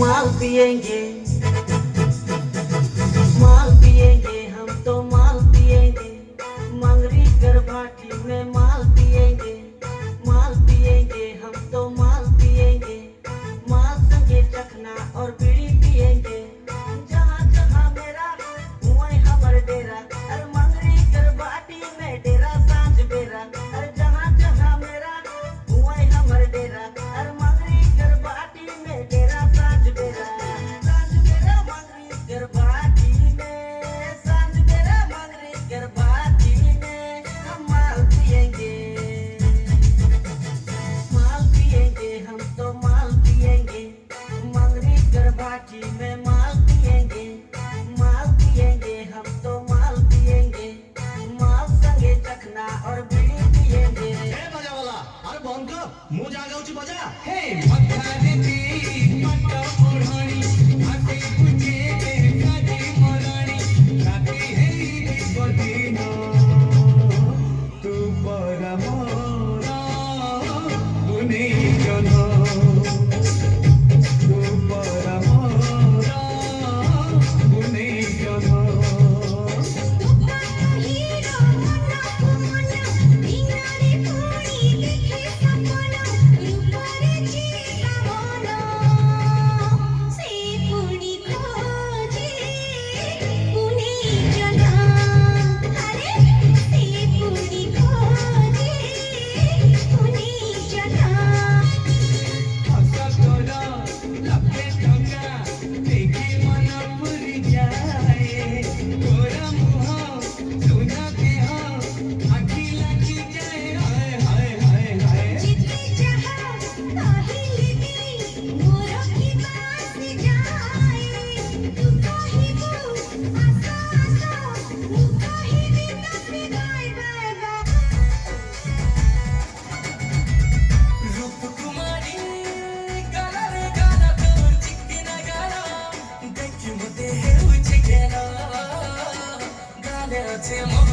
माल पिएंगे, माल पिएंगे, हम तो माल पिएंगे, मंगरी कर भाटी में माल पिएंगे, माल पिएंगे, हम तो माल पिएंगे, माल संगे चखना और बीड़ी पिएंगे। जहाँ जहाँ मेरा वहीं हमर डेरा, अरे मंगरी कर भाटी में डेरा सांझ बेरा, अरे जहाँ जहाँ मेरा वहीं हमर डेरा, अरे मंगरी कर भाटी में डेरा सांझ बेरा, सांझ बेरा मंगरी कर भाटी में, सांझ बेरा मंगरी कर भाटी में हम माल पिएंगे, माल पिएंगे, हम तो माल पिएंगे, मंगरी कर भाटी में माल पिएंगे, माल पिएंगे, हम तो माल पिएंगे, माल संगे चखना और बीड़ी पिएंगे। ए बजा वाला, अरे बंद कर, मुंह जागा उची बजा। हे मथारे दी पट्टा ओढ़ानी, हाथे पूछे काटी मरानी, काटी है बदीना, तू बड़ा मोरा, तूने जाना, तू बड़ा मोरा, तूने जाना। Tim